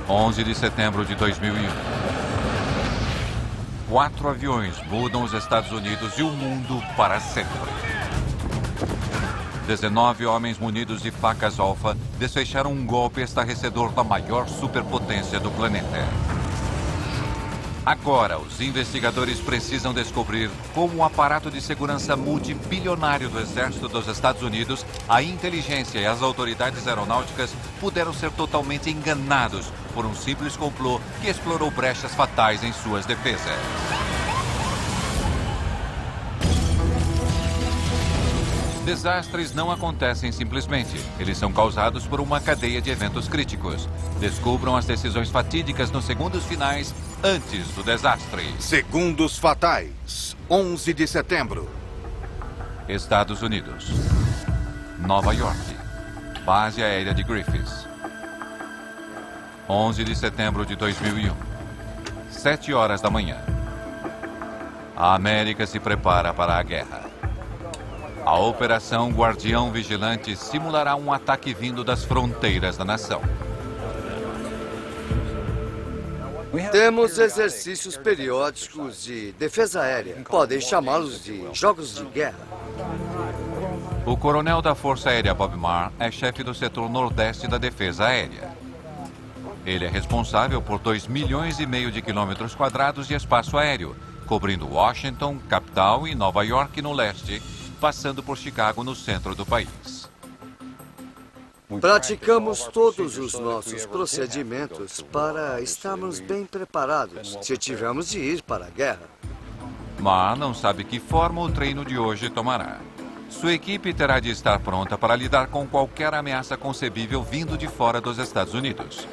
11 de setembro de 2001. 4 aviões mudam os Estados Unidos e o mundo para sempre. 19 homens munidos de facas alfa desfecharam um golpe estarrecedor da maior superpotência do planeta. Agora, os investigadores precisam descobrir como o aparato de segurança multibilionário do Exército dos Estados Unidos, a inteligência e as autoridades aeronáuticas puderam ser totalmente enganados por um simples complô que explorou brechas fatais em suas defesas. Desastres não acontecem simplesmente. Eles são causados por uma cadeia de eventos críticos. Descubram as decisões fatídicas nos segundos finais antes do desastre. Segundos fatais. 11 de setembro. Estados Unidos. Nova York. Base aérea de Griffiths. 11 de setembro de 2001. 7 horas da manhã. A América se prepara para a guerra. A Operação Guardião Vigilante simulará um ataque vindo das fronteiras da nação. Temos exercícios periódicos de defesa aérea. Podem chamá-los de jogos de guerra. O coronel da Força Aérea Bob Marr é chefe do setor nordeste da defesa aérea. Ele é responsável por 2,5 milhões de quilômetros quadrados de espaço aéreo, cobrindo Washington, capital, e Nova York no leste, passando por Chicago no centro do país. Praticamos todos os nossos procedimentos para estarmos bem preparados se tivermos de ir para a guerra. Marr não sabe que forma o treino de hoje tomará. Sua equipe terá de estar pronta para lidar com qualquer ameaça concebível vindo de fora dos Estados Unidos.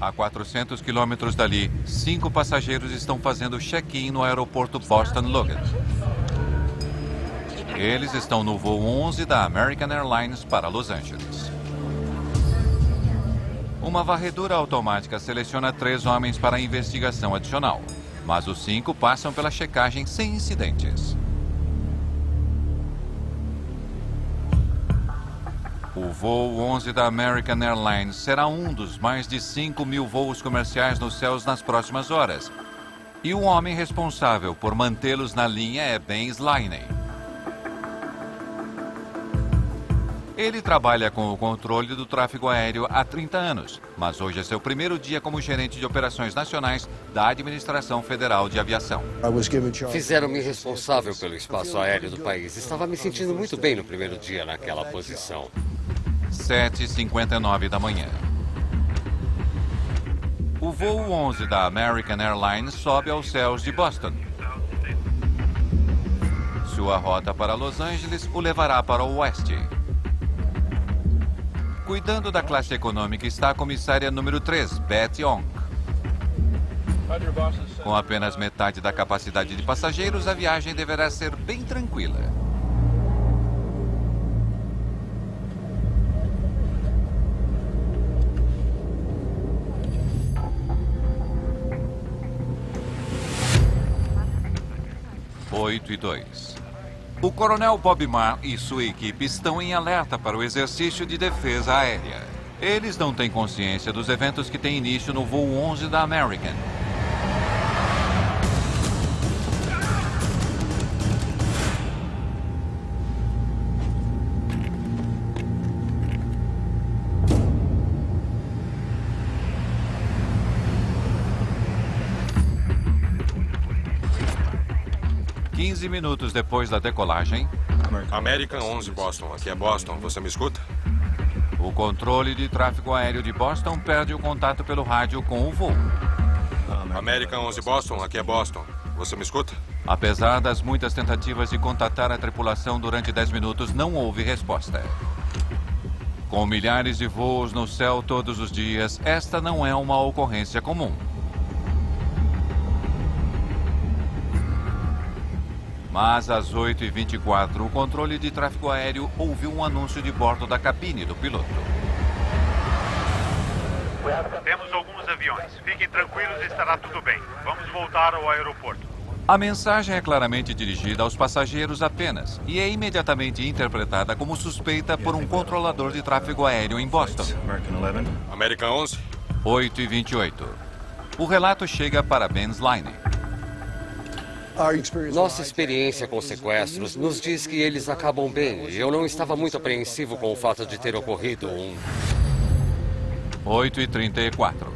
A 400 quilômetros dali, 5 passageiros estão fazendo check-in no aeroporto Boston Logan. Eles estão no voo 11 da American Airlines para Los Angeles. Uma varredura automática seleciona 3 homens para a investigação adicional, mas os 5 passam pela checagem sem incidentes. O voo 11 da American Airlines será um dos mais de 5.000 voos comerciais nos céus nas próximas horas. E o homem responsável por mantê-los na linha é Ben Sliney. Ele trabalha com o controle do tráfego aéreo há 30 anos, mas hoje é seu primeiro dia como gerente de operações nacionais da Administração Federal de Aviação. Fizeram-me responsável pelo espaço aéreo do país. Estava me sentindo muito bem no primeiro dia naquela posição. 7h59 da manhã. O voo 11 da American Airlines sobe aos céus de Boston. Sua rota para Los Angeles o levará para o oeste. Cuidando da classe econômica está a comissária número 3, Betty Ong. Com apenas metade da capacidade de passageiros, a viagem deverá ser bem tranquila. Oito e 2. O coronel Bob Marr e sua equipe estão em alerta para o exercício de defesa aérea. Eles não têm consciência dos eventos que têm início no voo 11 da American. Minutos depois da decolagem. American 11 Boston, aqui é Boston, você me escuta? O controle de tráfego aéreo de Boston perde o contato pelo rádio com o voo. American 11 Boston, aqui é Boston, você me escuta? Apesar das muitas tentativas de contatar a tripulação durante 10 minutos, não houve resposta. Com milhares de voos no céu todos os dias, esta não é uma ocorrência comum. Mas às 8h24, o controle de tráfego aéreo ouviu um anúncio de bordo da cabine do piloto. Temos alguns aviões. Fiquem tranquilos, estará tudo bem. Vamos voltar ao aeroporto. A mensagem é claramente dirigida aos passageiros apenas e é imediatamente interpretada como suspeita por um controlador de tráfego aéreo em Boston. American 11? 8h28. O relato chega para Ben Sline. Nossa experiência com sequestros nos diz que eles acabam bem e eu não estava muito apreensivo com o fato de ter ocorrido 8h34.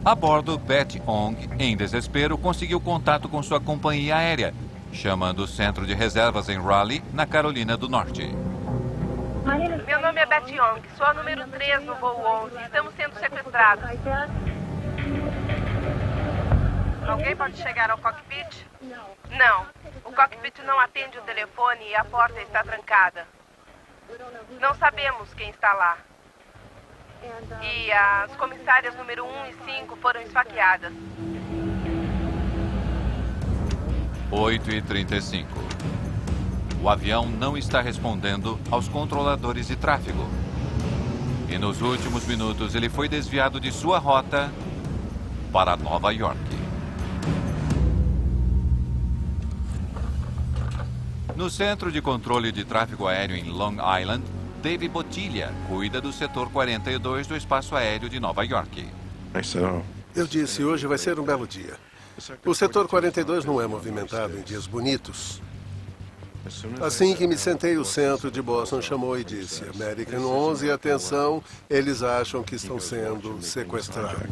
A bordo, Betty Ong, em desespero, conseguiu contato com sua companhia aérea, chamando o centro de reservas em Raleigh, na Carolina do Norte. Meu nome é Betty Ong, sou a número 3 no voo 11. Estamos sendo sequestrados. Alguém pode chegar ao cockpit? Não. O cockpit não atende o telefone e a porta está trancada. Não sabemos quem está lá. E as comissárias número 1 e 5 foram esfaqueadas. 8h35. O avião não está respondendo aos controladores de tráfego. E nos últimos minutos ele foi desviado de sua rota para Nova York. No Centro de Controle de Tráfego Aéreo em Long Island, Dave Bottiglia cuida do setor 42 do espaço aéreo de Nova York. Eu disse, hoje vai ser um belo dia. O setor 42 não é movimentado em dias bonitos. Assim que me sentei, o centro de Boston chamou e disse, American 11, atenção, eles acham que estão sendo sequestrados.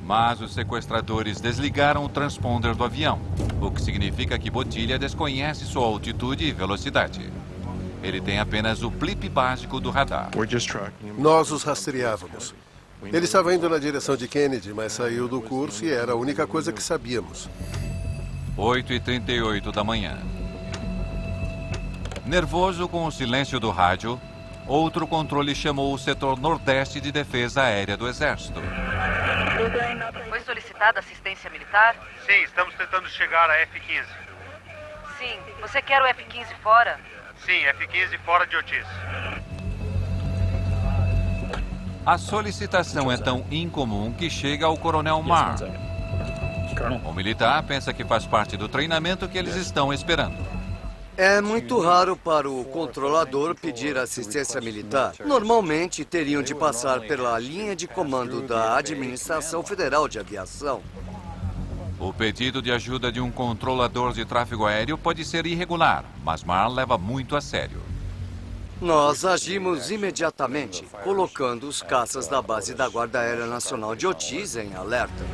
Mas os sequestradores desligaram o transponder do avião, o que significa que Bottiglia desconhece sua altitude e velocidade. Ele tem apenas o blip básico do radar. Nós os rastreávamos. Ele estava indo na direção de Kennedy, mas saiu do curso e era a única coisa que sabíamos. 8h38 da manhã. Nervoso com o silêncio do rádio, outro controle chamou o setor nordeste de defesa aérea do Exército. Foi solicitada assistência militar? Sim, estamos tentando chegar a F-15. Sim. Você quer o F-15 fora? Sim, F-15 fora de Otis. A solicitação é tão incomum que chega ao Coronel Marr. O militar pensa que faz parte do treinamento que eles estão esperando. É muito raro para o controlador pedir assistência militar. Normalmente teriam de passar pela linha de comando da Administração Federal de Aviação. O pedido de ajuda de um controlador de tráfego aéreo pode ser irregular, mas Marr leva muito a sério. Nós agimos imediatamente, colocando os caças da base da Guarda Aérea Nacional de Otis em alerta.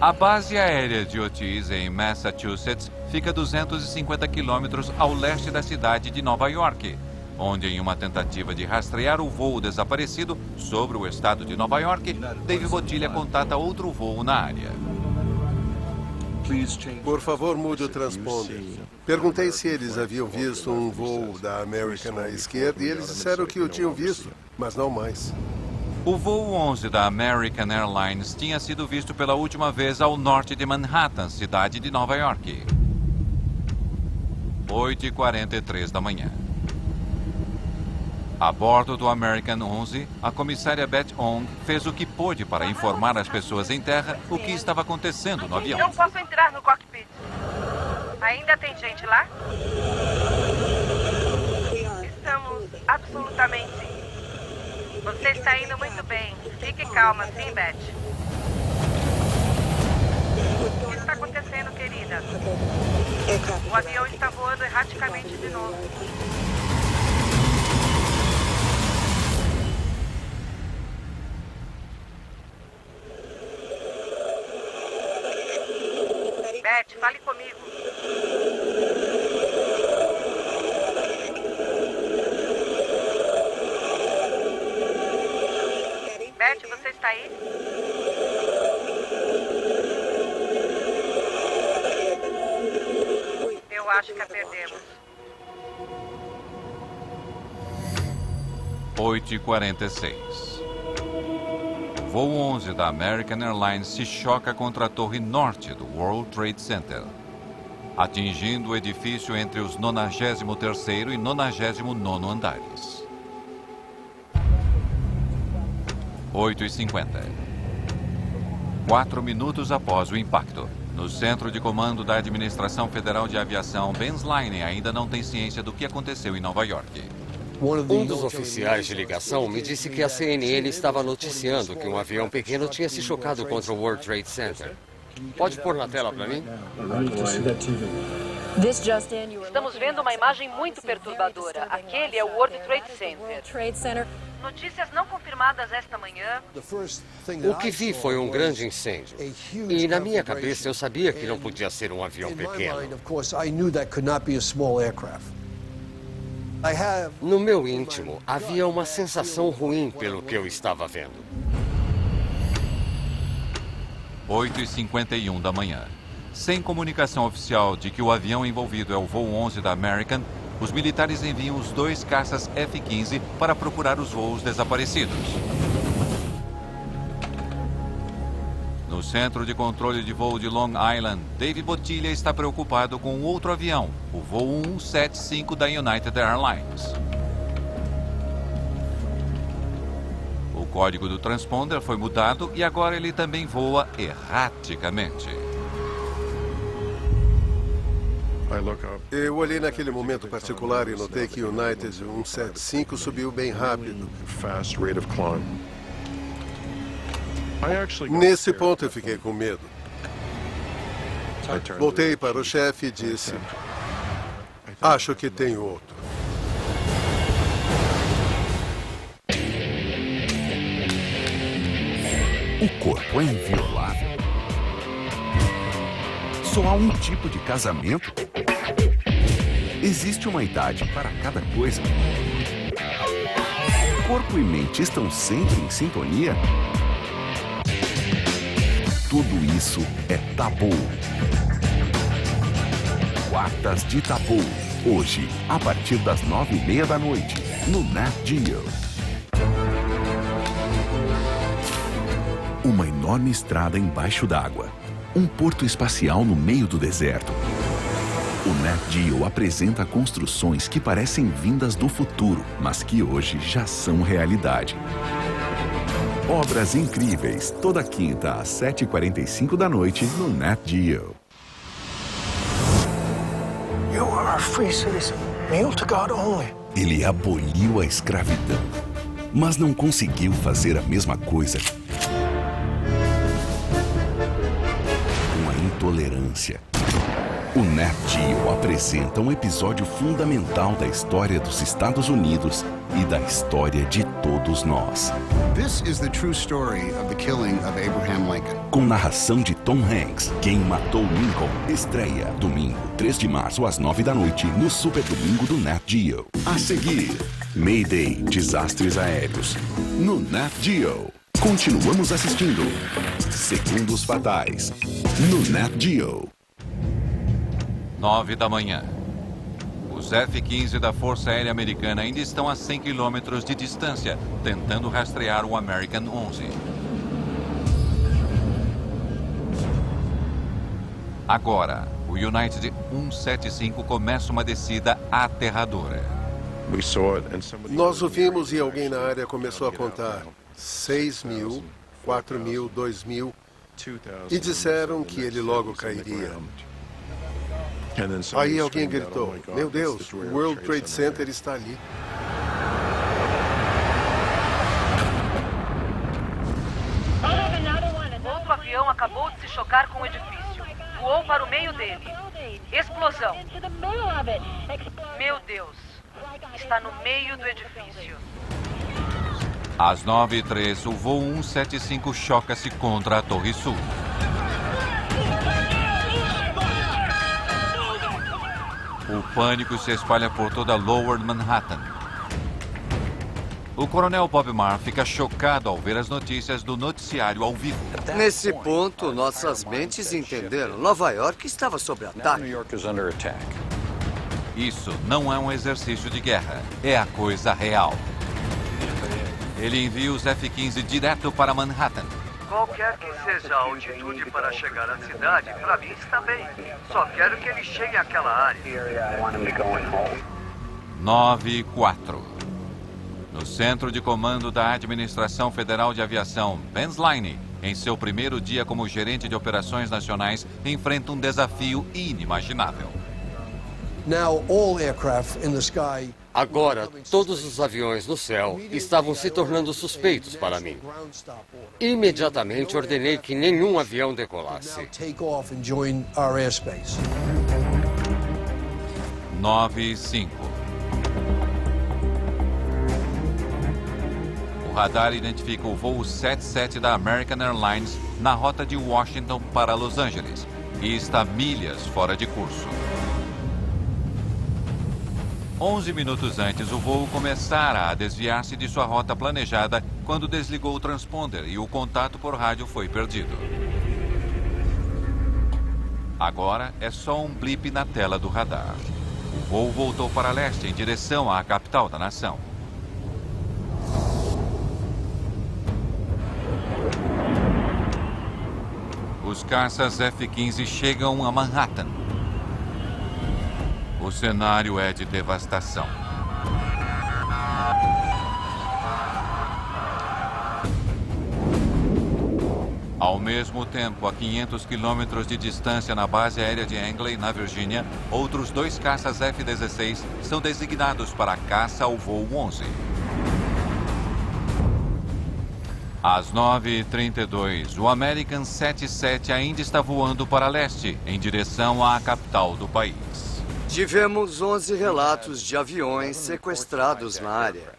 A base aérea de Otis, em Massachusetts, fica a 250 quilômetros ao leste da cidade de Nova York, onde, em uma tentativa de rastrear o voo desaparecido sobre o estado de Nova York, Dave Bottiglia contata outro voo na área. Por favor, mude o transponder. Perguntei se eles haviam visto um voo da American à esquerda e eles disseram que o tinham visto, mas não mais. O voo 11 da American Airlines tinha sido visto pela última vez ao norte de Manhattan, cidade de Nova York. 8h43 da manhã. A bordo do American 11, a comissária Betty Ong fez o que pôde para informar as pessoas em terra o que estava acontecendo no avião. Não posso entrar no cockpit. Ainda tem gente lá? Estamos absolutamente... Você está indo muito bem. Fique calma, sim, Beth. O que está acontecendo, querida? O avião está voando erraticamente de novo. Beth, fale comigo. Beth, você está aí? Eu acho que a perdemos. 8h46. Voo 11 da American Airlines se choca contra a torre norte do World Trade Center. atingindo o edifício entre os 93º e 99º andares. 8h50. 4 minutos após o impacto. No centro de comando da Administração Federal de Aviação, Ben Sline ainda não tem ciência do que aconteceu em Nova York. Um dos oficiais de ligação me disse que a CNN estava noticiando que um avião pequeno tinha se chocado contra o World Trade Center. Pode pôr na tela para mim? Estamos vendo uma imagem muito perturbadora. Aquele é o World Trade Center. Notícias não confirmadas esta manhã. O que vi foi um grande incêndio. E na minha cabeça eu sabia que não podia ser um avião pequeno. No meu íntimo, havia uma sensação ruim pelo que eu estava vendo. 8h51 da manhã. Sem comunicação oficial de que o avião envolvido é o voo 11 da American, os militares enviam os 2 caças F-15 para procurar os voos desaparecidos. No centro de controle de voo de Long Island, Dave Bottiglia está preocupado com outro avião, o voo 175 da United Airlines. O código do transponder foi mudado e agora ele também voa erraticamente. Eu olhei naquele momento particular e notei que o United 175 subiu bem rápido. Nesse ponto eu fiquei com medo. Voltei para o chefe e disse: acho que tem outro. O corpo é inviolável. Só há um tipo de casamento? Existe uma idade para cada coisa? Corpo e mente estão sempre em sintonia? Tudo isso é tabu. Quartas de Tabu. Hoje, a partir das 9h30 da noite, no Nat Geo. Uma enorme estrada embaixo d'água. Um porto espacial no meio do deserto. O Nat Geo apresenta construções que parecem vindas do futuro, mas que hoje já são realidade. Obras incríveis, toda quinta às 7h45 da noite no Nat Geo. You are a free citizen, male to God only. Ele aboliu a escravidão, mas não conseguiu fazer a mesma coisa com a intolerância. O Nat Geo apresenta um episódio fundamental da história dos Estados Unidos e da história de todos nós. This is the true story of the killing of Abraham Lincoln. Com narração de Tom Hanks, Quem Matou Lincoln. Estreia domingo, 3 de março às 9 da noite no Super Domingo do Nat Geo. A seguir, Mayday, desastres aéreos no Nat Geo. Continuamos assistindo Segundos Fatais no Nat Geo. 9 da manhã. Os F-15 da Força Aérea Americana ainda estão a 100 quilômetros de distância, tentando rastrear o American 11. Agora, o United 175 começa uma descida aterradora. Nós o vimos e alguém na área começou a contar 6.000, 4.000, 2.000 e disseram que ele logo cairia. Aí alguém gritou: meu Deus, o World Trade Center está ali. Outro avião acabou de se chocar com o edifício. Voou para o meio dele. Explosão. Meu Deus. Está no meio do edifício. Às 9h03, o voo 175 choca-se contra a Torre Sul. O pânico se espalha por toda Lower Manhattan. O coronel Bob Maher fica chocado ao ver as notícias do noticiário ao vivo. Nesse ponto, nossas mentes entenderam. Nova York estava sob ataque. Isso não é um exercício de guerra, é a coisa real. Ele envia os F-15 direto para Manhattan. Qualquer que seja a altitude para chegar à cidade, para mim está bem. Só quero que ele chegue àquela área. 9-4. No centro de comando da Administração Federal de Aviação, Ben Sline, em seu primeiro dia como gerente de operações nacionais, enfrenta um desafio inimaginável. Agora, todos os aviões no céu estavam se tornando suspeitos para mim. Imediatamente ordenei que nenhum avião decolasse. 9-5. O radar identifica o voo 77 da American Airlines na rota de Washington para Los Angeles e está milhas fora de curso. 11 minutos antes, o voo começara a desviar-se de sua rota planejada quando desligou o transponder e o contato por rádio foi perdido. Agora é só um blip na tela do radar. O voo voltou para leste em direção à capital da nação. Os caças F-15 chegam a Manhattan. O cenário é de devastação. Ao mesmo tempo, a 500 quilômetros de distância na base aérea de Langley, na Virgínia, outros 2 caças F-16 são designados para a caça ao voo 11. Às 9h32, o American 77 ainda está voando para leste, em direção à capital do país. Tivemos 11 relatos de aviões sequestrados na área.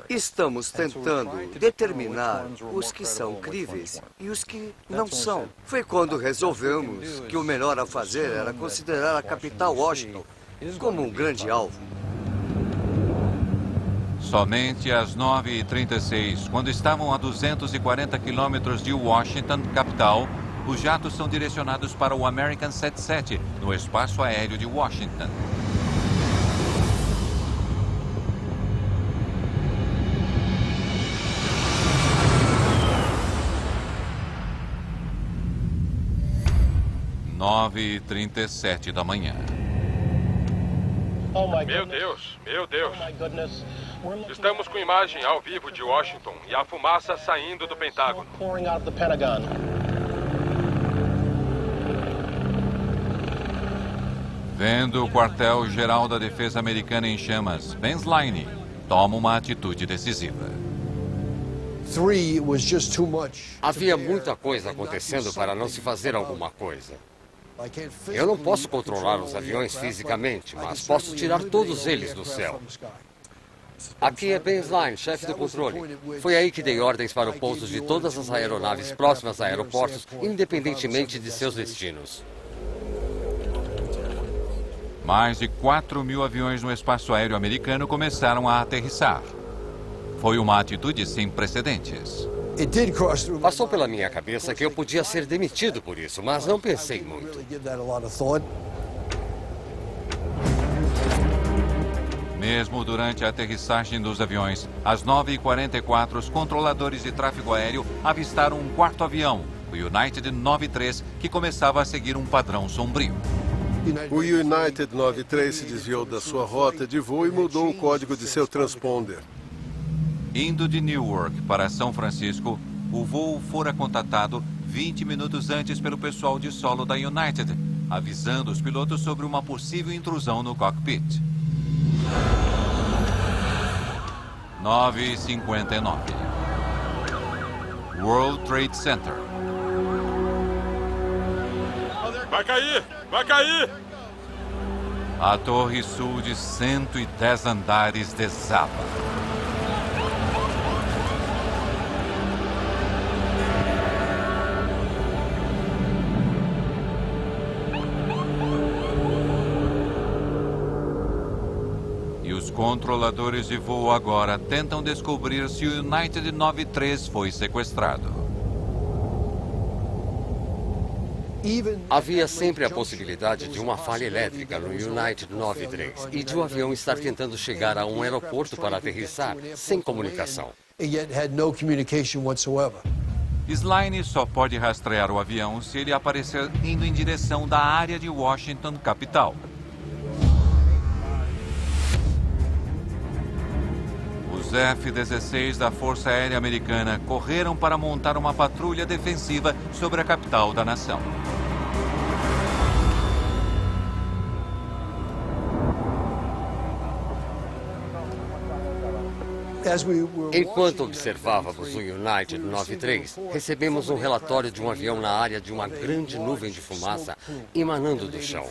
Estamos tentando determinar os que são críveis e os que não são. Foi quando resolvemos que o melhor a fazer era considerar a capital Washington como um grande alvo. Somente às 9h36, quando estavam a 240 quilômetros de Washington, capital, os jatos são direcionados para o American 77, no espaço aéreo de Washington. – 9h37 da manhã. Meu Deus, meu Deus. Estamos com imagem ao vivo de Washington e a fumaça saindo do Pentágono. Vendo o quartel-geral da defesa americana em chamas, Ben Sline toma uma atitude decisiva. Havia muita coisa acontecendo para não se fazer alguma coisa. Eu não posso controlar os aviões fisicamente, mas posso tirar todos eles do céu. Aqui é Ben Sline, chefe do controle. Foi aí que dei ordens para o pouso de todas as aeronaves próximas a aeroportos, independentemente de seus destinos. Mais de 4.000 aviões no espaço aéreo americano começaram a aterrissar. Foi uma atitude sem precedentes. Passou pela minha cabeça que eu podia ser demitido por isso, mas não pensei muito. Mesmo durante a aterrissagem dos aviões, às 9h44, os controladores de tráfego aéreo avistaram um quarto avião, o United 93, que começava a seguir um padrão sombrio. O United 93 se desviou da sua rota de voo e mudou o código de seu transponder. Indo de Newark para São Francisco, o voo fora contatado 20 minutos antes pelo pessoal de solo da United, avisando os pilotos sobre uma possível intrusão no cockpit. 9h59. World Trade Center. Vai cair! Vai cair! A torre sul de 110 andares desaba. E os controladores de voo agora tentam descobrir se o United 93 foi sequestrado. Havia sempre a possibilidade de uma falha elétrica no United 93 e de o avião estar tentando chegar a um aeroporto para aterrissar sem comunicação. Sline só pode rastrear o avião se ele aparecer indo em direção da área de Washington, capital. Os F-16 da Força Aérea Americana correram para montar uma patrulha defensiva sobre a capital da nação. Enquanto observávamos o United 93, recebemos um relatório de um avião na área de uma grande nuvem de fumaça emanando do chão.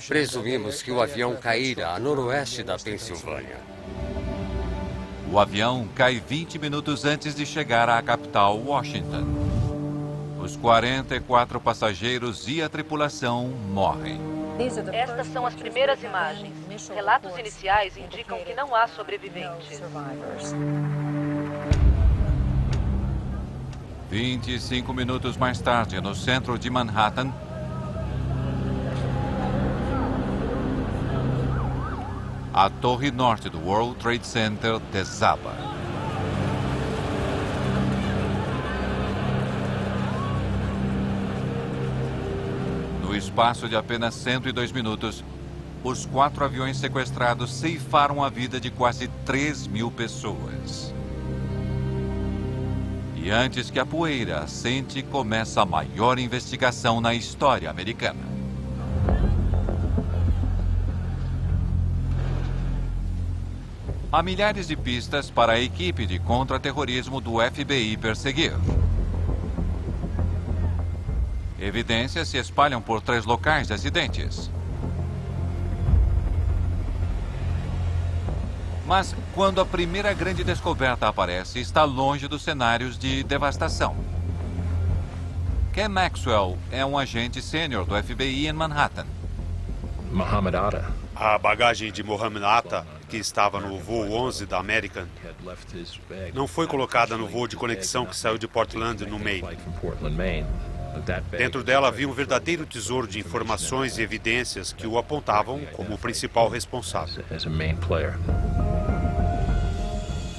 Presumimos que o avião caíra a noroeste da Pensilvânia. O avião cai 20 minutos antes de chegar à capital, Washington. Os 44 passageiros e a tripulação morrem. Estas são as primeiras imagens. Relatos iniciais indicam que não há sobreviventes. 25 minutos mais tarde, no centro de Manhattan, a torre norte do World Trade Center desaba. No espaço de apenas 102 minutos, os 4 aviões sequestrados ceifaram a vida de quase 3.000 pessoas. E antes que a poeira assente, começa a maior investigação na história americana. Há milhares de pistas para a equipe de contra-terrorismo do FBI perseguir. Evidências se espalham por 3 locais de acidentes. Mas, quando a primeira grande descoberta aparece, está longe dos cenários de devastação. Ken Maxwell é um agente sênior do FBI em Manhattan. Mohammed Atta. A bagagem de Mohammed Atta, que estava no voo 11 da American, não foi colocada no voo de conexão que saiu de Portland, no Maine. Dentro dela havia um verdadeiro tesouro de informações e evidências que o apontavam como o principal responsável.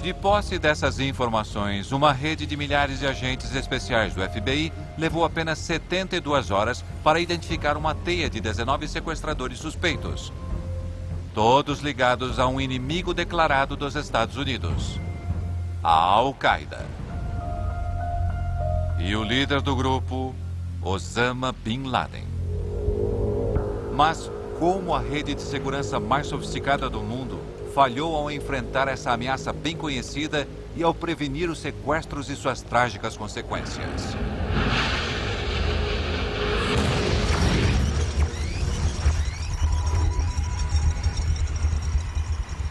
De posse dessas informações, uma rede de milhares de agentes especiais do FBI levou apenas 72 horas para identificar uma teia de 19 sequestradores suspeitos, todos ligados a um inimigo declarado dos Estados Unidos, a Al-Qaeda. E o líder do grupo, Osama Bin Laden. Mas como a rede de segurança mais sofisticada do mundo falhou ao enfrentar essa ameaça bem conhecida e ao prevenir os sequestros e suas trágicas consequências?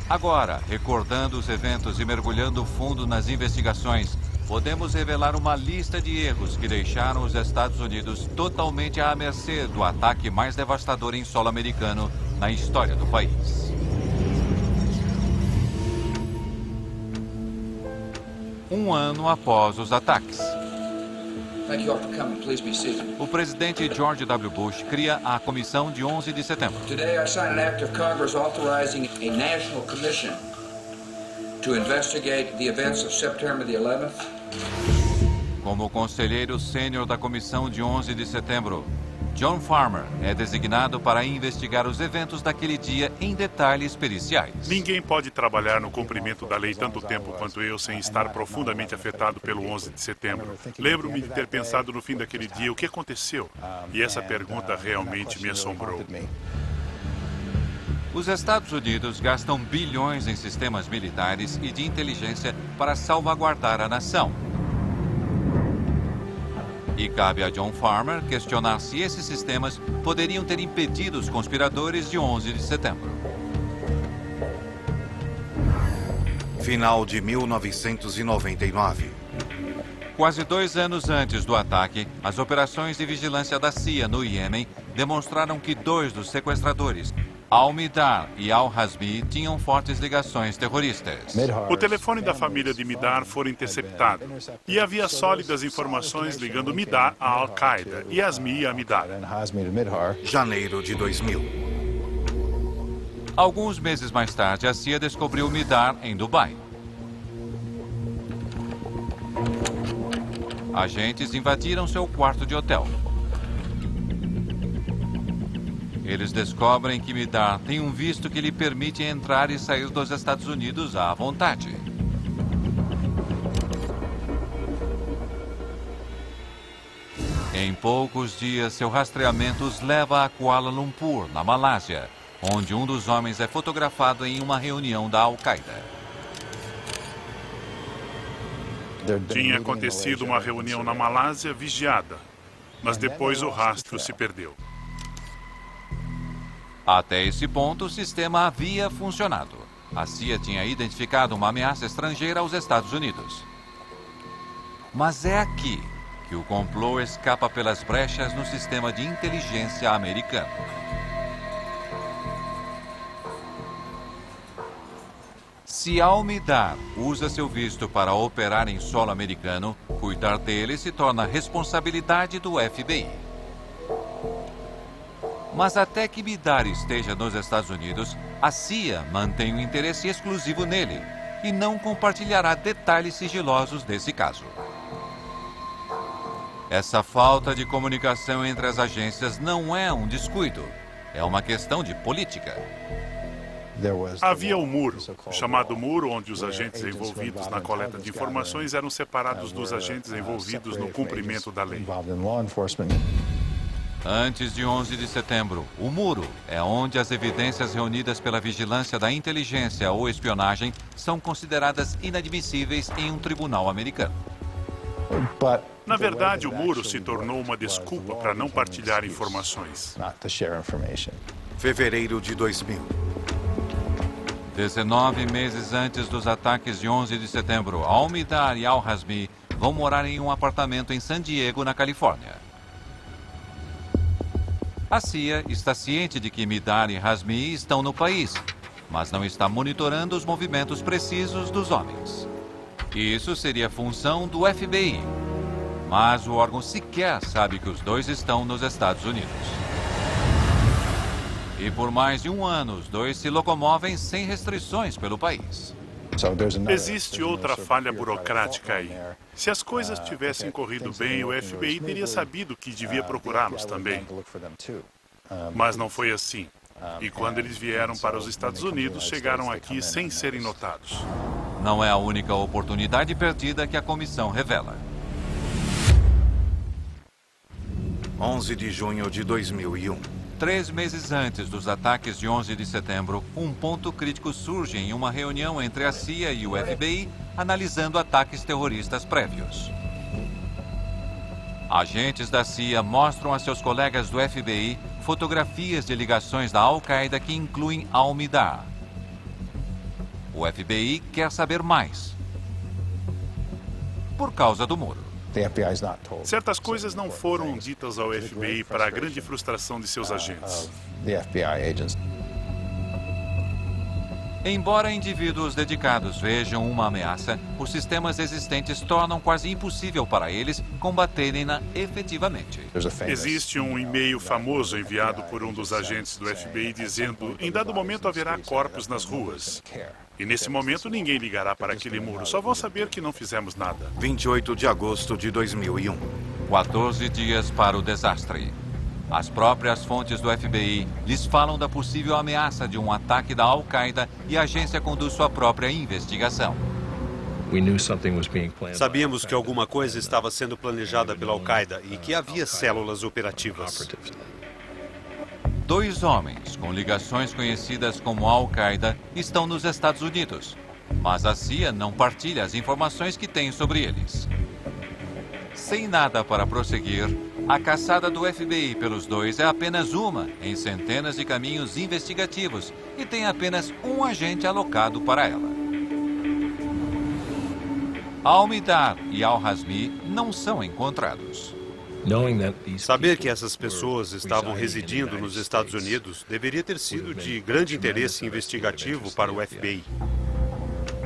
Agora, recordando os eventos e mergulhando fundo nas investigações, podemos revelar uma lista de erros que deixaram os Estados Unidos totalmente à mercê do ataque mais devastador em solo americano na história do país. Um ano após os ataques, o presidente George W. Bush cria a Comissão de 11 de Setembro. Today I sign an act of Congress authorizing a national commission to investigate the events of September the 11th. Como conselheiro sênior da Comissão de 11 de Setembro, John Farmer é designado para investigar os eventos daquele dia em detalhes periciais. Ninguém pode trabalhar no cumprimento da lei tanto tempo quanto eu sem estar profundamente afetado pelo 11 de setembro. Lembro-me de ter pensado no fim daquele dia o que aconteceu. E essa pergunta realmente me assombrou. Os Estados Unidos gastam bilhões em sistemas militares e de inteligência para salvaguardar a nação. E cabe a John Farmer questionar se esses sistemas poderiam ter impedido os conspiradores de 11 de setembro. Final de 1999. Quase 2 anos antes do ataque, as operações de vigilância da CIA no Iêmen demonstraram que 2 dos sequestradores, Al-Midar e Al-Hazmi, tinham fortes ligações terroristas. O telefone da família de Midar foi interceptado e havia sólidas informações ligando Midar à Al-Qaeda e Hazmi a Midar. Janeiro de 2000. Alguns meses mais tarde, a CIA descobriu Midar em Dubai. agentes invadiram seu quarto de hotel. Eles descobrem que Midar tem um visto que lhe permite entrar e sair dos Estados Unidos à vontade. Em poucos dias, seu rastreamento os leva a Kuala Lumpur, na Malásia, onde um dos homens é fotografado em uma reunião da Al-Qaeda. Tinha acontecido uma reunião na Malásia vigiada, mas depois o rastro se perdeu. Até esse ponto, o sistema havia funcionado. A CIA tinha identificado uma ameaça estrangeira aos Estados Unidos. Mas é aqui que o complô escapa pelas brechas no sistema de inteligência americano. Se Al-Midar usa seu visto para operar em solo americano, cuidar dele se torna responsabilidade do FBI. Mas até que Midar esteja nos Estados Unidos, a CIA mantém um interesse exclusivo nele e não compartilhará detalhes sigilosos desse caso. Essa falta de comunicação entre as agências não é um descuido, é uma questão de política. Havia um muro, chamado muro, onde os agentes envolvidos na coleta de informações eram separados dos agentes envolvidos no cumprimento da lei. Antes de 11 de setembro, o muro é onde as evidências reunidas pela vigilância da inteligência ou espionagem são consideradas inadmissíveis em um tribunal americano. Na verdade, o muro se tornou uma desculpa para não partilhar informações. Fevereiro de 2000. 19 meses antes dos ataques de 11 de setembro, Al-Midar e Al-Hazmi vão morar em um apartamento em San Diego, na Califórnia. A CIA está ciente de que Midar e Hazmi estão no país, mas não está monitorando os movimentos precisos dos homens. Isso seria função do FBI, mas o órgão sequer sabe que os dois estão nos Estados Unidos. E por mais de um ano, os dois se locomovem sem restrições pelo país. Existe outra falha burocrática aí. Se as coisas tivessem corrido bem, o FBI teria sabido que devia procurá-los também. Mas não foi assim. E quando eles vieram para os Estados Unidos, chegaram aqui sem serem notados. Não é a única oportunidade perdida que a comissão revela. 11 de junho de 2001. 3 meses antes dos ataques de 11 de setembro, um ponto crítico surge em uma reunião entre a CIA e o FBI, analisando ataques terroristas prévios. Agentes da CIA mostram a seus colegas do FBI fotografias de ligações da Al-Qaeda que incluem Al-Midar. O FBI quer saber mais. Por causa do muro. Certas coisas não foram ditas ao FBI para a grande frustração de seus agentes. Embora indivíduos dedicados vejam uma ameaça, os sistemas existentes tornam quase impossível para eles combaterem-na efetivamente. Existe um e-mail famoso enviado por um dos agentes do FBI dizendo: em dado momento haverá corpos nas ruas. E nesse momento ninguém ligará para aquele muro, só vão saber que não fizemos nada. 28 de agosto de 2001. 14 dias para o desastre. As próprias fontes do FBI lhes falam da possível ameaça de um ataque da Al-Qaeda e a agência conduz sua própria investigação. Sabíamos que alguma coisa estava sendo planejada pela Al-Qaeda e que havia células operativas. 2 homens com ligações conhecidas como Al-Qaeda estão nos Estados Unidos, mas a CIA não partilha as informações que tem sobre eles. Sem nada para prosseguir, a caçada do FBI pelos dois é apenas uma em centenas de caminhos investigativos e tem apenas um agente alocado para ela. Al-Midar e Al-Hazmi não são encontrados. Saber que essas pessoas estavam residindo nos Estados Unidos deveria ter sido de grande interesse investigativo para o FBI.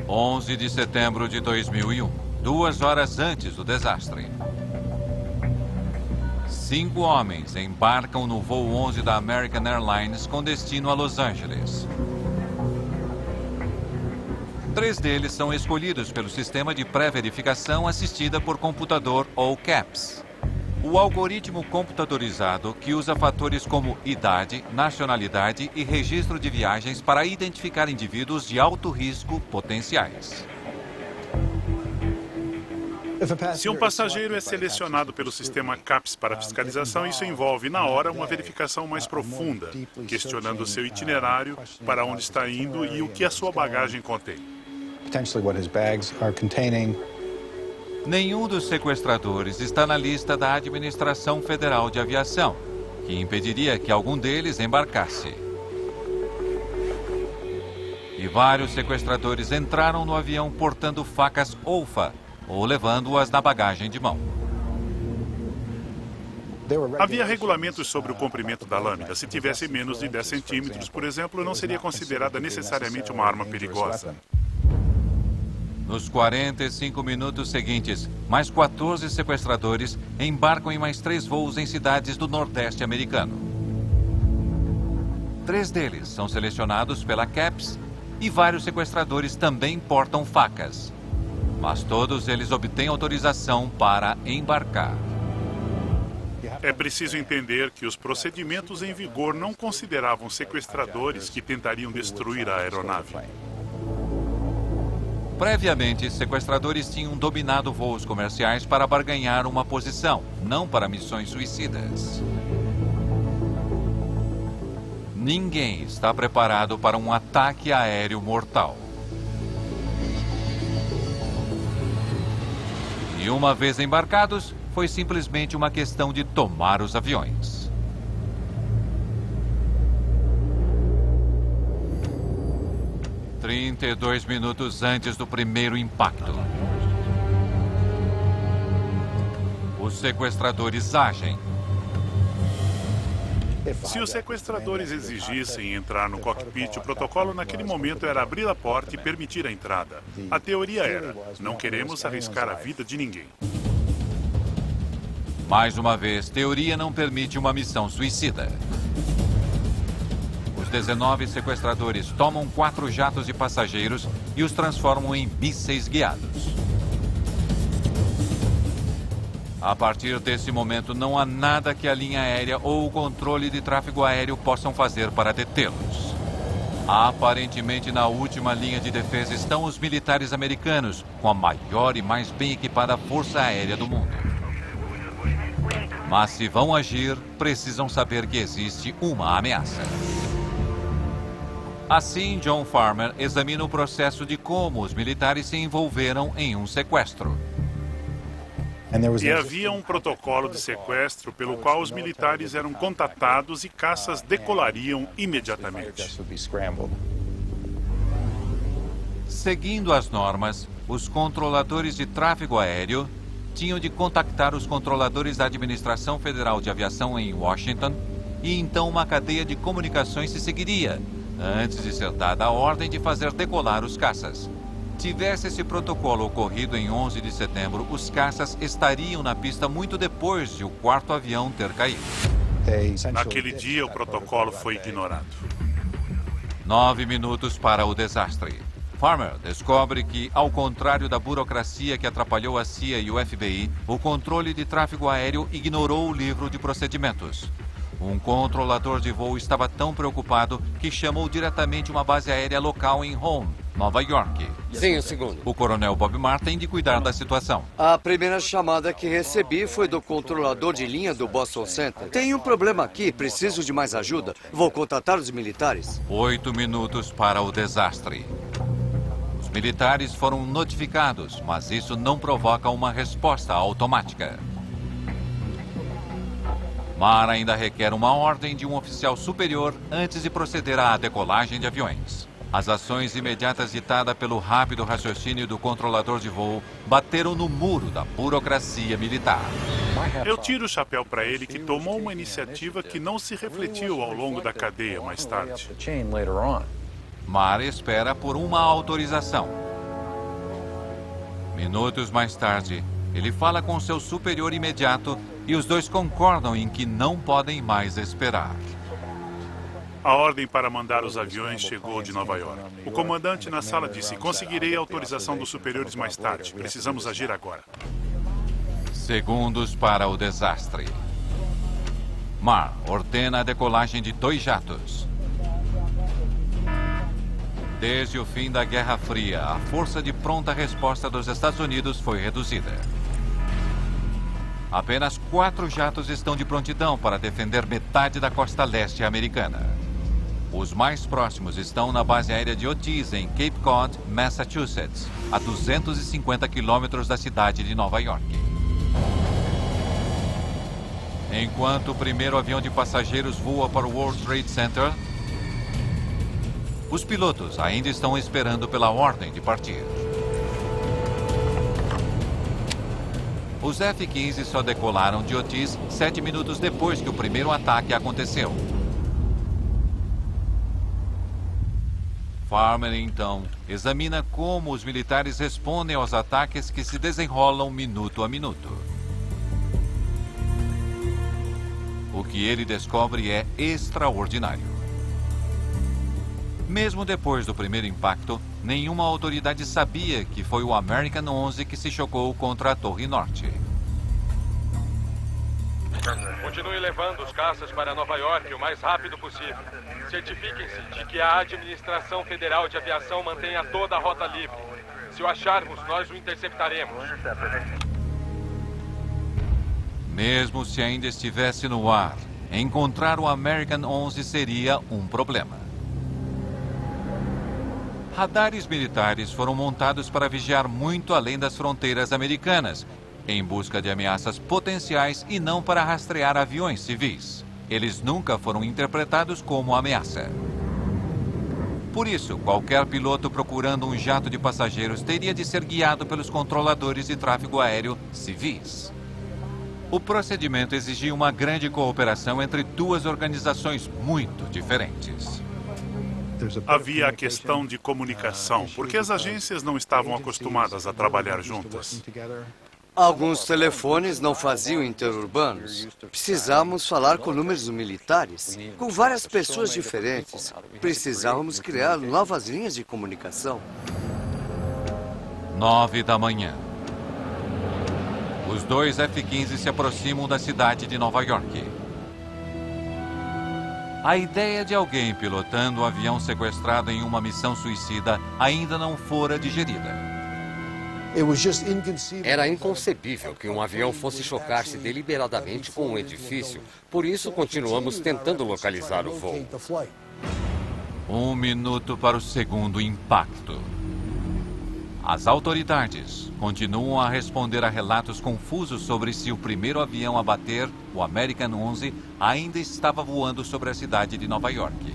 11 de setembro de 2001, 2 horas antes do desastre. 5 homens embarcam no voo 11 da American Airlines com destino a Los Angeles. 3 deles são escolhidos pelo sistema de pré-verificação assistida por computador ou CAPS. O algoritmo computadorizado que usa fatores como idade, nacionalidade e registro de viagens para identificar indivíduos de alto risco potenciais. Se um passageiro é selecionado pelo sistema CAPS para fiscalização, isso envolve, na hora, uma verificação mais profunda, questionando o seu itinerário, para onde está indo e o que a sua bagagem contém. Nenhum dos sequestradores está na lista da Administração Federal de Aviação, que impediria que algum deles embarcasse. E vários sequestradores entraram no avião portando facas OLFA, ou levando-as na bagagem de mão. Havia regulamentos sobre o comprimento da lâmina. Se tivesse menos de 10 centímetros, por exemplo, não seria considerada necessariamente uma arma perigosa. Nos 45 minutos seguintes, mais 14 sequestradores embarcam em mais 3 voos em cidades do Nordeste americano. 3 deles são selecionados pela CAPS e vários sequestradores também portam facas. Mas todos eles obtêm autorização para embarcar. É preciso entender que os procedimentos em vigor não consideravam sequestradores que tentariam destruir a aeronave. Previamente, sequestradores tinham dominado voos comerciais para barganhar uma posição, não para missões suicidas. Ninguém está preparado para um ataque aéreo mortal. E uma vez embarcados, foi simplesmente uma questão de tomar os aviões. – 32 minutos antes do primeiro impacto, os sequestradores agem. Se os sequestradores exigissem entrar no cockpit, o protocolo naquele momento era abrir a porta e permitir a entrada. A teoria era: não queremos arriscar a vida de ninguém. Mais uma vez, teoria não permite uma missão suicida. Os 19 sequestradores tomam 4 jatos de passageiros e os transformam em mísseis guiados. A partir desse momento, não há nada que a linha aérea ou o controle de tráfego aéreo possam fazer para detê-los. Aparentemente, na última linha de defesa estão os militares americanos, com a maior e mais bem equipada força aérea do mundo. Mas se vão agir, precisam saber que existe uma ameaça. Assim, John Farmer examina o processo de como os militares se envolveram em um sequestro. E havia um protocolo de sequestro pelo qual os militares eram contatados e caças decolariam imediatamente. Seguindo as normas, os controladores de tráfego aéreo tinham de contactar os controladores da Administração Federal de Aviação em Washington e então uma cadeia de comunicações se seguiria, antes de ser dada a ordem de fazer decolar os caças. Tivesse esse protocolo ocorrido em 11 de setembro, os caças estariam na pista muito depois de o 4º avião ter caído. Naquele dia, o protocolo foi ignorado. 9 minutos para o desastre. Farmer descobre que, ao contrário da burocracia que atrapalhou a CIA e o FBI, o controle de tráfego aéreo ignorou o livro de procedimentos. Um controlador de voo estava tão preocupado que chamou diretamente uma base aérea local em Home, Nova York. Sim, um segundo. O coronel Bob Marr tem de cuidar da situação. A primeira chamada que recebi foi do controlador de linha do Boston Center. Tem um problema aqui, preciso de mais ajuda. Vou contatar os militares. 8 minutos para o desastre. Os militares foram notificados, mas isso não provoca uma resposta automática. Marr ainda requer uma ordem de um oficial superior antes de proceder à decolagem de aviões. As ações imediatas ditadas pelo rápido raciocínio do controlador de voo bateram no muro da burocracia militar. Eu tiro o chapéu para ele, que tomou uma iniciativa que não se refletiu ao longo da cadeia mais tarde. Marr espera por uma autorização. Minutos mais tarde, ele fala com seu superior imediato e os dois concordam em que não podem mais esperar. A ordem para mandar os aviões chegou de Nova York. O comandante na sala disse: conseguirei a autorização dos superiores mais tarde. Precisamos agir agora. Segundos para o desastre. Marr ordena a decolagem de 2 jatos. Desde o fim da Guerra Fria, a força de pronta resposta dos Estados Unidos foi reduzida. Apenas 4 jatos estão de prontidão para defender metade da costa leste americana. Os mais próximos estão na base aérea de Otis, em Cape Cod, Massachusetts, a 250 quilômetros da cidade de Nova York. Enquanto o primeiro avião de passageiros voa para o World Trade Center, os pilotos ainda estão esperando pela ordem de partir. Os F-15 só decolaram de Otis 7 minutos depois que o primeiro ataque aconteceu. Farmer, então, examina como os militares respondem aos ataques que se desenrolam minuto a minuto. O que ele descobre é extraordinário. Mesmo depois do primeiro impacto, nenhuma autoridade sabia que foi o American 11 que se chocou contra a Torre Norte. Continue levando os caças para Nova York o mais rápido possível. Certifiquem-se de que a Administração Federal de Aviação mantenha toda a rota livre. Se o acharmos, nós o interceptaremos. Mesmo se ainda estivesse no ar, encontrar o American 11 seria um problema. Radares militares foram montados para vigiar muito além das fronteiras americanas, em busca de ameaças potenciais e não para rastrear aviões civis. Eles nunca foram interpretados como ameaça. Por isso, qualquer piloto procurando um jato de passageiros teria de ser guiado pelos controladores de tráfego aéreo civis. O procedimento exigia uma grande cooperação entre 2 organizações muito diferentes. Havia a questão de comunicação, porque as agências não estavam acostumadas a trabalhar juntas. Alguns telefones não faziam interurbanos. Precisávamos falar com números militares, com várias pessoas diferentes. Precisávamos criar novas linhas de comunicação. 9 da manhã. Os 2 F-15 se aproximam da cidade de Nova York. A ideia de alguém pilotando um avião sequestrado em uma missão suicida ainda não fora digerida. Era inconcebível que um avião fosse chocar-se deliberadamente com um edifício. Por isso, continuamos tentando localizar o voo. 1 minuto para o segundo impacto. As autoridades continuam a responder a relatos confusos sobre se o primeiro avião a bater, o American 11, ainda estava voando sobre a cidade de Nova York.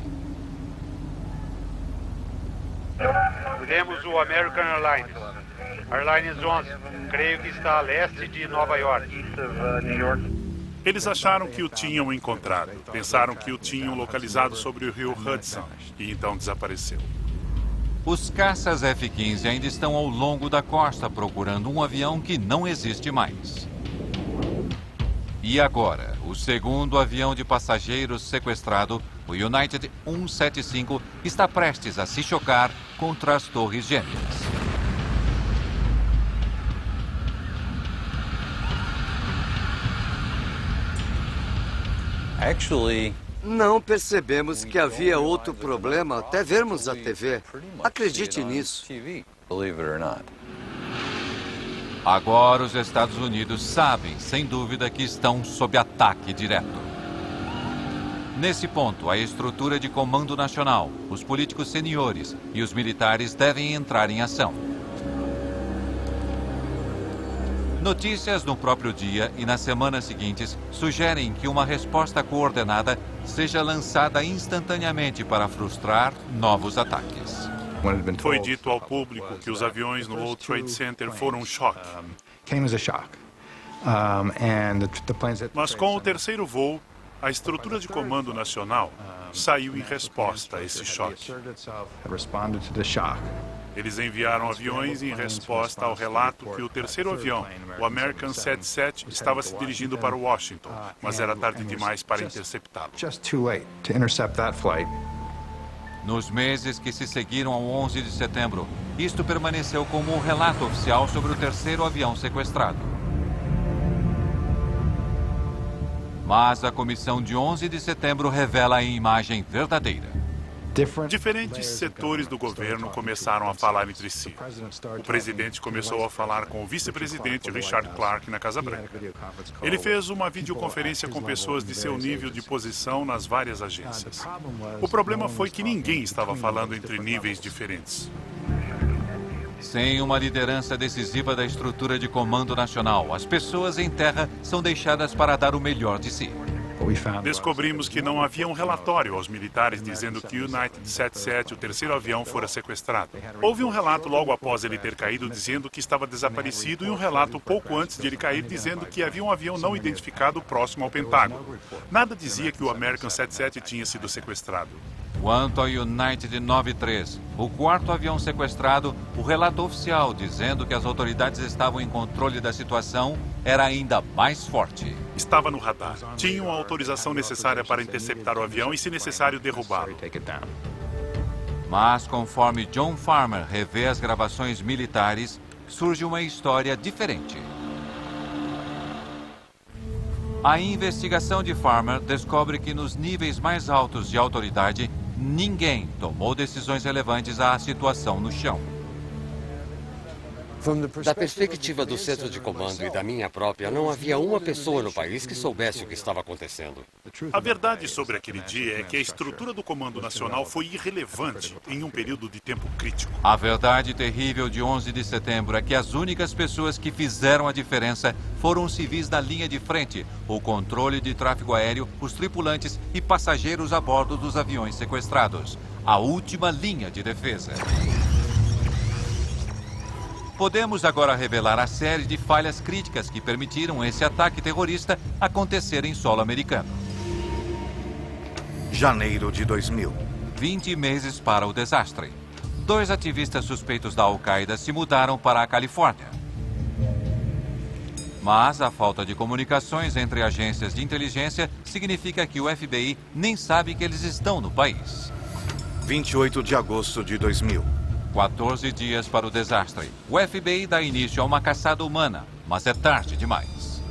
Temos o American Airlines. Airlines 11. Creio que está a leste de Nova York. Eles acharam que o tinham encontrado. Pensaram que o tinham localizado sobre o rio Hudson e então desapareceu. Os caças F-15 ainda estão ao longo da costa procurando um avião que não existe mais. E agora, o segundo avião de passageiros sequestrado, o United 175, está prestes a se chocar contra as Torres Gêmeas. Não percebemos que havia outro problema até vermos a TV. Acredite nisso. Agora os Estados Unidos sabem, sem dúvida, que estão sob ataque direto. Nesse ponto, a estrutura de comando nacional, os políticos seniores e os militares devem entrar em ação. Notícias no próprio dia e nas semanas seguintes sugerem que uma resposta coordenada seja lançada instantaneamente para frustrar novos ataques. Foi dito ao público que os aviões no World Trade Center foram um choque. Mas com o terceiro voo, a estrutura de comando nacional saiu em resposta a esse choque. Eles enviaram aviões em resposta ao relato que o terceiro avião, o American 77, estava se dirigindo para Washington, mas era tarde demais para interceptá-lo. Nos meses que se seguiram ao 11 de setembro, isto permaneceu como o relato oficial sobre o terceiro avião sequestrado. Mas a comissão de 11 de setembro revela a imagem verdadeira. Diferentes setores do governo começaram a falar entre si. O presidente começou a falar com o vice-presidente Richard Clarke na Casa Branca. Ele fez uma videoconferência com pessoas de seu nível de posição nas várias agências. O problema foi que ninguém estava falando entre níveis diferentes. Sem uma liderança decisiva da estrutura de comando nacional, as pessoas em terra são deixadas para dar o melhor de si. Descobrimos que não havia um relatório aos militares dizendo que o United 77, o terceiro avião, fora sequestrado. Houve um relato logo após ele ter caído dizendo que estava desaparecido e um relato pouco antes de ele cair dizendo que havia um avião não identificado próximo ao Pentágono. Nada dizia que o American 77 tinha sido sequestrado. Quanto ao United 93, o quarto avião sequestrado, o relato oficial dizendo que as autoridades estavam em controle da situação era ainda mais forte. Estava no radar. Tinham a autorização necessária para interceptar o avião e, se necessário, derrubá-lo. Mas, conforme John Farmer revê as gravações militares, surge uma história diferente. A investigação de Farmer descobre que nos níveis mais altos de autoridade, ninguém tomou decisões relevantes à situação no chão. Da perspectiva do centro de comando e da minha própria, não havia uma pessoa no país que soubesse o que estava acontecendo. A verdade sobre aquele dia é que a estrutura do Comando Nacional foi irrelevante em um período de tempo crítico. A verdade terrível de 11 de setembro é que as únicas pessoas que fizeram a diferença foram os civis da linha de frente, o controle de tráfego aéreo, os tripulantes e passageiros a bordo dos aviões sequestrados. A última linha de defesa. Podemos agora revelar a série de falhas críticas que permitiram esse ataque terrorista acontecer em solo americano. Janeiro de 2000. 20 meses para o desastre. 2 ativistas suspeitos da Al-Qaeda se mudaram para a Califórnia. Mas a falta de comunicações entre agências de inteligência significa que o FBI nem sabe que eles estão no país. 28 de agosto de 2000. 14 dias para o desastre. O FBI dá início a uma caçada humana, mas é tarde demais.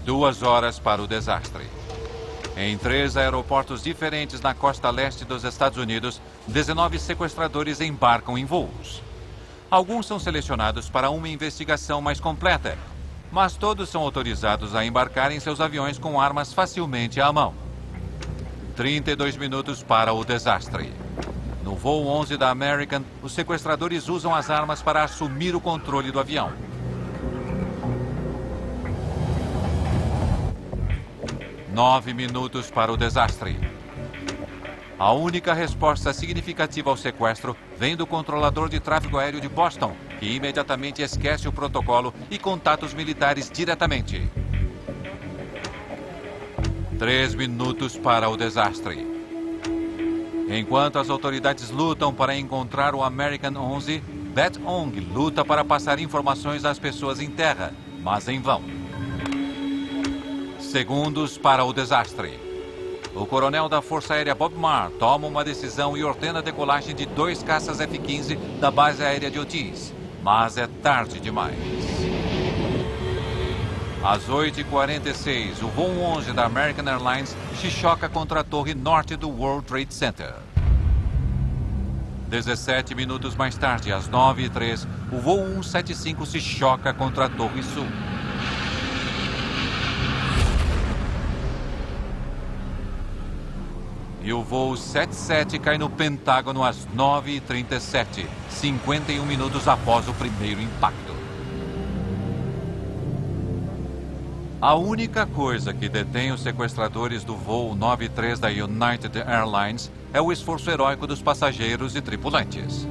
2 horas para o desastre. Em 3 aeroportos diferentes na costa leste dos Estados Unidos, 19 sequestradores embarcam em voos. Alguns são selecionados para uma investigação mais completa, mas todos são autorizados a embarcar em seus aviões com armas facilmente à mão. 32 minutos para o desastre. No voo 11 da American, os sequestradores usam as armas para assumir o controle do avião. Nove minutos para o desastre. A única resposta significativa ao sequestro vem do controlador de tráfego aéreo de Boston, que imediatamente esquece o protocolo e contata os militares diretamente. 3 minutos para o desastre. Enquanto as autoridades lutam para encontrar o American 11, Beth Ong luta para passar informações às pessoas em terra, mas em vão. Segundos para o desastre. O coronel da Força Aérea Bob Maher toma uma decisão e ordena a decolagem de 2 caças F-15 da base aérea de Otis, mas é tarde demais. Às 8h46, o voo 11 da American Airlines se choca contra a torre norte do World Trade Center. 17 minutos mais tarde, às 9h03, o voo 175 se choca contra a torre sul. E o voo 77 cai no Pentágono às 9h37, 51 minutos após o primeiro impacto. A única coisa que detém os sequestradores do voo 93 da United Airlines é o esforço heróico dos passageiros e tripulantes.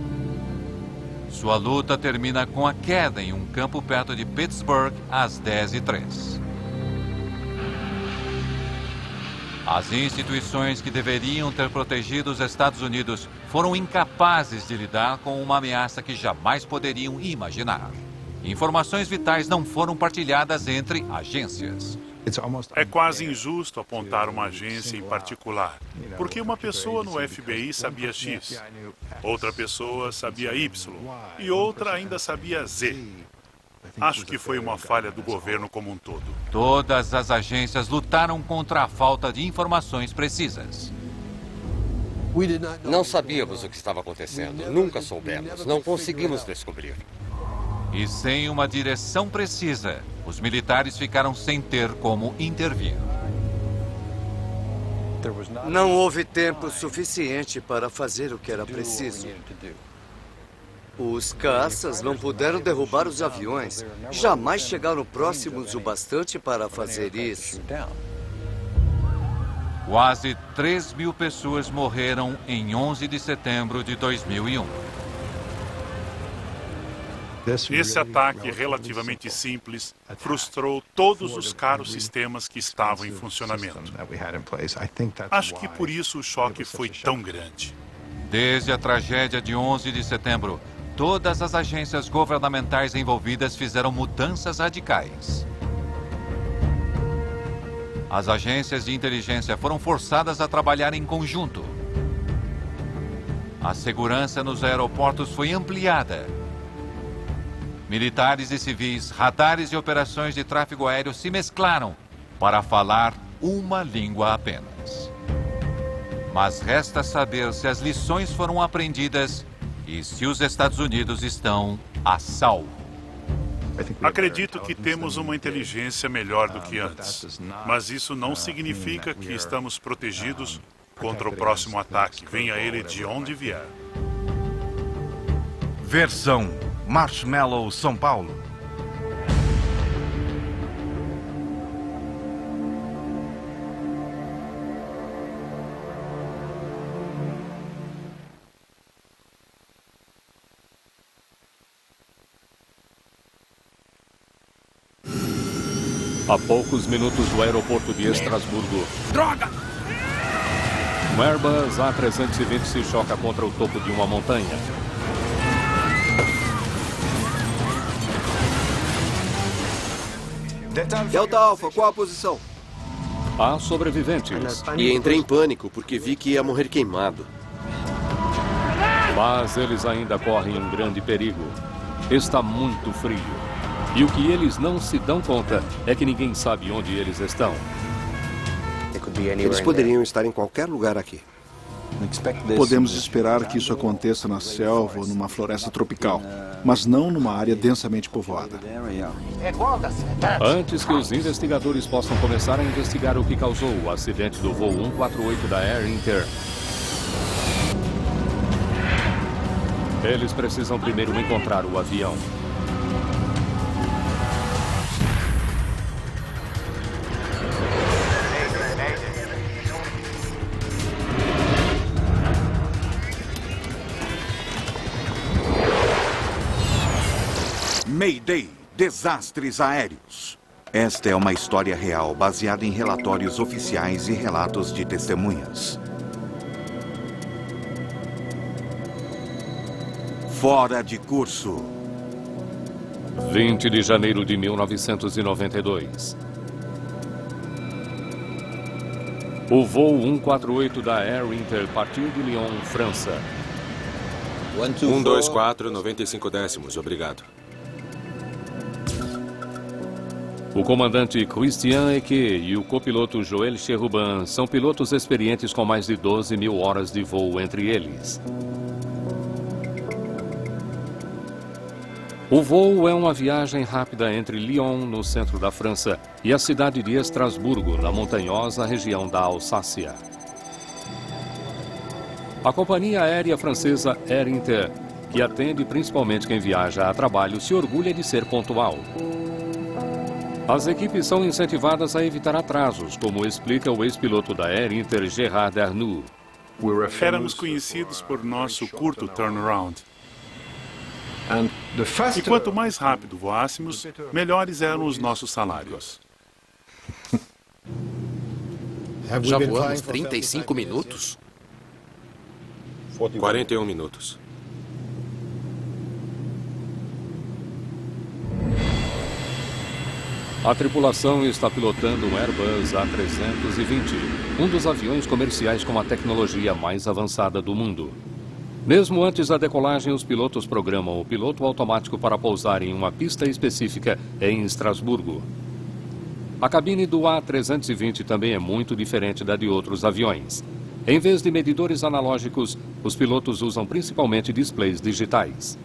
Sua luta termina com a queda em um campo perto de Pittsburgh às 10h03. As instituições que deveriam ter protegido os Estados Unidos foram incapazes de lidar com uma ameaça que jamais poderiam imaginar. Informações vitais não foram partilhadas entre agências. É quase injusto apontar uma agência em particular, porque uma pessoa no FBI sabia X, outra pessoa sabia Y e outra ainda sabia Z. Acho que foi uma falha do governo como um todo. Todas as agências lutaram contra a falta de informações precisas. Não sabíamos o que estava acontecendo. Nunca soubemos. Não conseguimos descobrir. E sem uma direção precisa, os militares ficaram sem ter como intervir. Não houve tempo suficiente para fazer o que era preciso. Os caças não puderam derrubar os aviões. Jamais chegaram próximos o bastante para fazer isso. Quase 3.000 pessoas morreram em 11 de setembro de 2001. Esse ataque relativamente simples frustrou todos os caros sistemas que estavam em funcionamento. Acho que por isso o choque foi tão grande. Desde a tragédia de 11 de setembro, todas as agências governamentais envolvidas fizeram mudanças radicais. As agências de inteligência foram forçadas a trabalhar em conjunto. A segurança nos aeroportos foi ampliada. Militares e civis, radares e operações de tráfego aéreo se mesclaram para falar uma língua apenas. Mas resta saber se as lições foram aprendidas e se os Estados Unidos estão a salvo. Acredito que temos uma inteligência melhor do que antes, mas isso não significa que estamos protegidos contra o próximo ataque, venha ele de onde vier. Versão Marshmallow São Paulo. A poucos minutos do aeroporto de Estrasburgo, Droga! um Airbus A320 se choca contra o topo de uma montanha. Delta Alpha, qual a posição? Há sobreviventes. E entrei em pânico porque vi que ia morrer queimado. Mas eles ainda correm um grande perigo. Está muito frio. E o que eles não se dão conta é que ninguém sabe onde eles estão. Eles poderiam estar em qualquer lugar aqui. Podemos esperar que isso aconteça na selva ou numa floresta tropical, mas não numa área densamente povoada. Antes que os investigadores possam começar a investigar o que causou o acidente do voo 148 da Air Inter, eles precisam primeiro encontrar o avião. Mayday, desastres aéreos. Esta é uma história real baseada em relatórios oficiais e relatos de testemunhas. Fora de curso. 20 de janeiro de 1992. O voo 148 da Air Inter partiu de Lyon, França. 124, 95 décimos, obrigado. O comandante Christian Eke e o copiloto Joël Cherubin são pilotos experientes com mais de 12.000 horas de voo entre eles. O voo é uma viagem rápida entre Lyon, no centro da França, e a cidade de Estrasburgo, na montanhosa região da Alsácia. A companhia aérea francesa Air Inter, que atende principalmente quem viaja a trabalho, se orgulha de ser pontual. As equipes são incentivadas a evitar atrasos, como explica o ex-piloto da Air Inter, Gérard Arnoux. Éramos conhecidos por nosso curto turnaround. E quanto mais rápido voássemos, melhores eram os nossos salários. Já voamos 35 minutos? 41 minutos. A tripulação está pilotando um Airbus A320, um dos aviões comerciais com a tecnologia mais avançada do mundo. Mesmo antes da decolagem, os pilotos programam o piloto automático para pousar em uma pista específica em Estrasburgo. A cabine do A320 também é muito diferente da de outros aviões. Em vez de medidores analógicos, os pilotos usam principalmente displays digitais.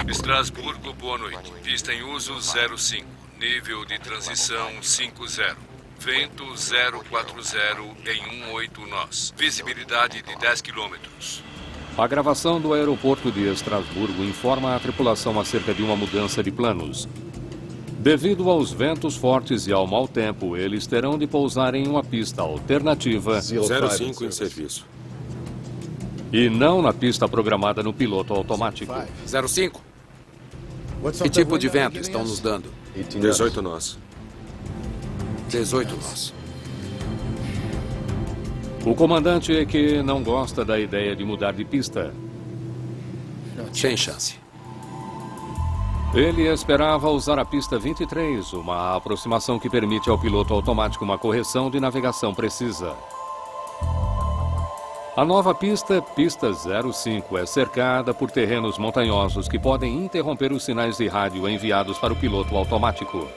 Estrasburgo, boa noite. Pista em uso 05. Nível de transição 50. Vento 040 em 18 nós. Visibilidade de 10 quilômetros. A gravação do aeroporto de Estrasburgo informa a tripulação acerca de uma mudança de planos. Devido aos ventos fortes e ao mau tempo, eles terão de pousar em uma pista alternativa 05 em serviço. E não na pista programada no piloto automático. 05. Que tipo de vento estão nos dando? 18 nós. 18 nós. O comandante é que não gosta da ideia de mudar de pista. Sem chance. Ele esperava usar a pista 23, uma aproximação que permite ao piloto automático uma correção de navegação precisa. A nova pista, pista 05, é cercada por terrenos montanhosos que podem interromper os sinais de rádio enviados para o piloto automático.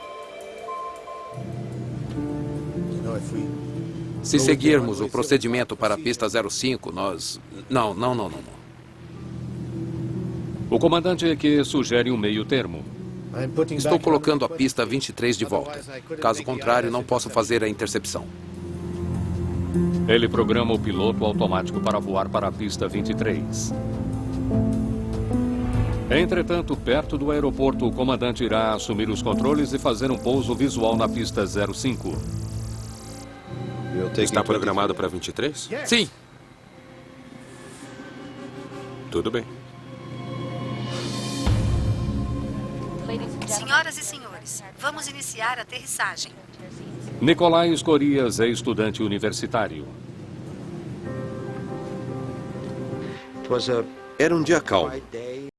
Se seguirmos o procedimento para a pista 05, nós... Não. O comandante é que sugere um meio termo. Estou colocando a pista 23 de volta. Caso contrário, não posso fazer a intercepção. Ele programa o piloto automático para voar para a pista 23. Entretanto, perto do aeroporto, o comandante irá assumir os controles e fazer um pouso visual na pista 05. Está programado para 23? Sim. Tudo bem. Senhoras e senhores, vamos iniciar a aterrissagem. Nicolai Escorias é estudante universitário. Era um dia calmo.